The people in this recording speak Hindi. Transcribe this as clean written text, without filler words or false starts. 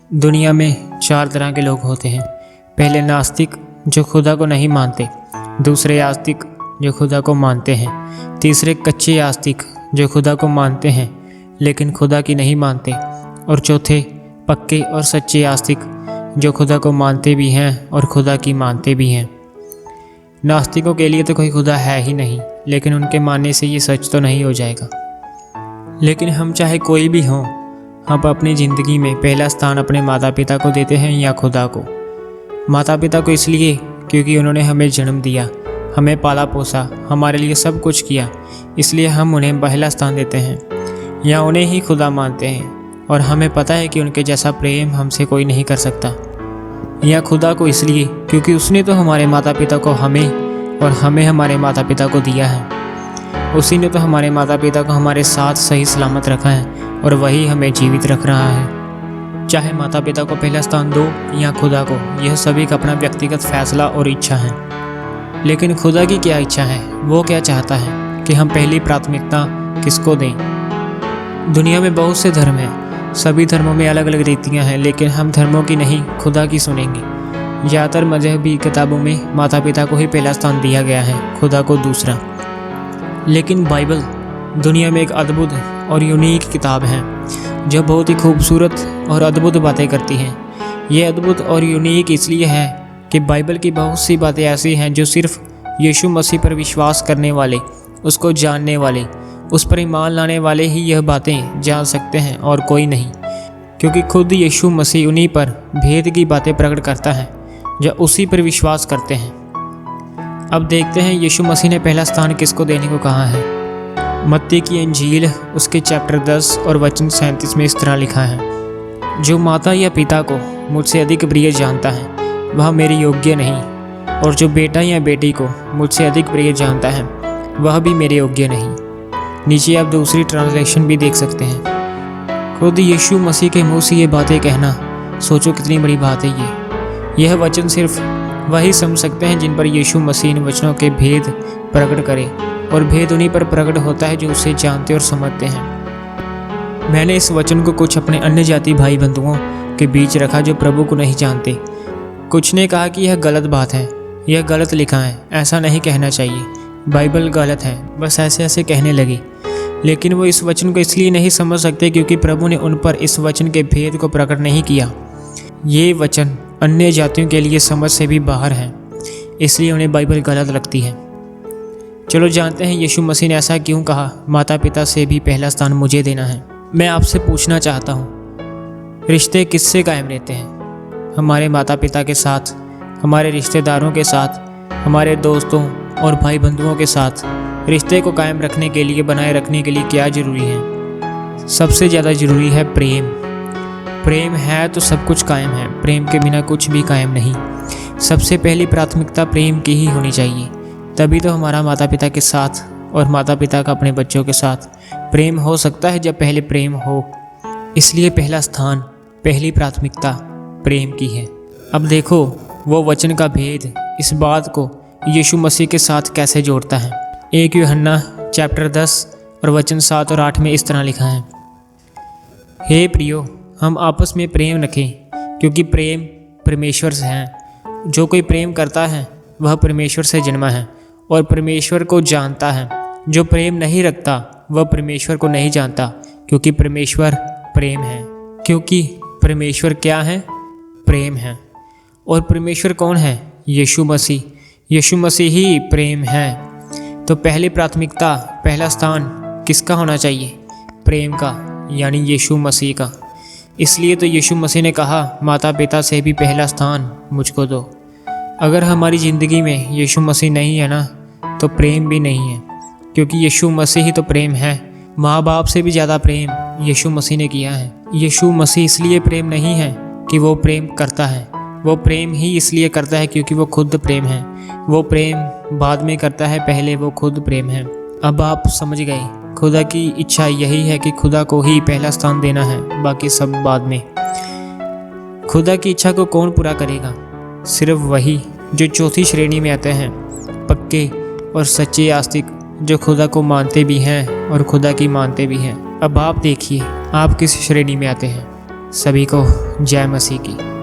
दुनिया में चार तरह के लोग होते हैं। पहले नास्तिक जो खुदा को नहीं मानते, दूसरे आस्तिक जो खुदा को मानते हैं, तीसरे कच्चे आस्तिक जो खुदा को मानते हैं लेकिन खुदा की नहीं मानते, और चौथे पक्के और सच्चे आस्तिक जो खुदा को मानते भी हैं और खुदा की मानते भी हैं। नास्तिकों के लिए तो कोई खुदा है ही नहीं, लेकिन उनके मानने से ये सच तो नहीं हो जाएगा। लेकिन हम चाहे कोई भी हों, हम अपनी ज़िंदगी में पहला स्थान अपने माता पिता को देते हैं या खुदा को। माता पिता को इसलिए क्योंकि उन्होंने हमें जन्म दिया, हमें पाला पोसा, हमारे लिए सब कुछ किया, इसलिए हम उन्हें पहला स्थान देते हैं या उन्हें ही खुदा मानते हैं। और हमें पता है कि उनके जैसा प्रेम हमसे कोई नहीं कर सकता। या खुदा को इसलिए क्योंकि उसने तो हमारे माता पिता को हमें और हमें हमारे माता पिता को दिया है। उसी ने तो हमारे माता पिता को हमारे साथ सही सलामत रखा है और वही हमें जीवित रख रहा है। चाहे माता पिता को पहला स्थान दो या खुदा को, यह सभी का अपना व्यक्तिगत फैसला और इच्छा है। लेकिन खुदा की क्या इच्छा है, वो क्या चाहता है कि हम पहली प्राथमिकता किसको दें। दुनिया में बहुत से धर्म हैं, सभी धर्मों में अलग अलग रीतियाँ हैं, लेकिन हम धर्मों की नहीं खुदा की सुनेंगे। ज़्यादातर मजहबी किताबों में माता पिता को ही पहला स्थान दिया गया है, खुदा को दूसरा। लेकिन बाइबल दुनिया में एक अद्भुत और यूनिक किताब है जो बहुत ही खूबसूरत और अद्भुत बातें करती हैं। ये अद्भुत और यूनिक इसलिए है कि बाइबल की बहुत सी बातें ऐसी हैं जो सिर्फ यीशु मसीह पर विश्वास करने वाले, उसको जानने वाले, उस पर ईमान लाने वाले ही यह बातें जान सकते हैं और कोई नहीं। क्योंकि खुद यीशु मसीह उन्हीं पर भेद की बातें प्रकट करता है जो उसी पर विश्वास करते हैं। अब देखते हैं यीशु मसीह ने पहला स्थान किसको देने को कहा है। मत्ती की इंजील उसके चैप्टर 10 और वचन 37 में इस तरह लिखा है, जो माता या पिता को मुझसे अधिक प्रिय जानता है वह मेरे योग्य नहीं, और जो बेटा या बेटी को मुझसे अधिक प्रिय जानता है वह भी मेरे योग्य नहीं। नीचे आप दूसरी ट्रांसलेशन भी देख सकते हैं। खुद यीशु मसीह के मुँह से ये बातें कहना, सोचो कितनी बड़ी बात है यह वचन सिर्फ वही समझ सकते हैं जिन पर यीशु मसीह इन वचनों के भेद प्रकट करे, और भेद उन्हीं पर प्रकट होता है जो उसे जानते और समझते हैं। मैंने इस वचन को कुछ अपने अन्य जाति भाई बंधुओं के बीच रखा जो प्रभु को नहीं जानते। कुछ ने कहा कि यह गलत बात है, यह गलत लिखा है, ऐसा नहीं कहना चाहिए, बाइबल गलत है, बस ऐसे ऐसे कहने लगी। लेकिन वो इस वचन को इसलिए नहीं समझ सकते क्योंकि प्रभु ने उन पर इस वचन के भेद को प्रकट नहीं किया। ये वचन अन्य जातियों के लिए समझ से भी बाहर है, इसलिए उन्हें बाइबल गलत लगती है। चलो जानते हैं यीशु मसीह ने ऐसा क्यों कहा, माता पिता से भी पहला स्थान मुझे देना है। मैं आपसे पूछना चाहता हूँ, रिश्ते किससे कायम रहते हैं? हमारे माता पिता के साथ, हमारे रिश्तेदारों के साथ, हमारे दोस्तों और भाई बंधुओं के साथ। रिश्ते को कायम रखने के लिए, बनाए रखने के लिए क्या ज़रूरी है? सबसे ज़्यादा ज़रूरी है प्रेम। प्रेम है तो सब कुछ कायम है, प्रेम के बिना कुछ भी कायम नहीं। सबसे पहली प्राथमिकता प्रेम की ही होनी चाहिए, तभी तो हमारा माता पिता के साथ और माता पिता का अपने बच्चों के साथ प्रेम हो सकता है जब पहले प्रेम हो। इसलिए पहला स्थान, पहली प्राथमिकता प्रेम की है। अब देखो वो वचन का भेद इस बात को यीशु मसीह के साथ कैसे जोड़ता है। 1 यूहन्ना चैप्टर 10 और वचन 7 और 8 में इस तरह लिखा है, हे प्रियो, हम आपस में प्रेम रखें, क्योंकि प्रेम परमेश्वर से है। जो कोई प्रेम करता है वह परमेश्वर से जन्मा है और परमेश्वर को जानता है। जो प्रेम नहीं रखता वह परमेश्वर को नहीं जानता, क्योंकि परमेश्वर प्रेम है। क्योंकि परमेश्वर क्या है? प्रेम है। और परमेश्वर कौन है? यीशु मसीह। यीशु मसीह ही प्रेम है। तो पहली प्राथमिकता, पहला स्थान किसका होना चाहिए? प्रेम का, यानी यीशु मसीह का। इसलिए तो यीशु मसीह ने कहा, माता पिता से भी पहला स्थान मुझको दो। अगर हमारी ज़िंदगी में यीशु मसीह नहीं है ना, तो प्रेम भी नहीं है, क्योंकि यीशु मसीह ही तो प्रेम है। माँ बाप से भी ज़्यादा प्रेम यीशु मसीह ने किया है। यीशु मसीह इसलिए प्रेम नहीं है कि वो प्रेम करता है, वो प्रेम ही इसलिए करता है क्योंकि वो खुद प्रेम है। वो प्रेम बाद में करता है, पहले वो खुद प्रेम है। अब आप समझ गए, खुदा की इच्छा यही है कि खुदा को ही पहला स्थान देना है, बाकी सब बाद में। खुदा की इच्छा को कौन पूरा करेगा? सिर्फ वही जो चौथी श्रेणी में आते हैं, पक्के और सच्चे आस्तिक जो खुदा को मानते भी हैं और खुदा की मानते भी हैं। अब आप देखिए आप किस श्रेणी में आते हैं। सभी को जय मसीह की।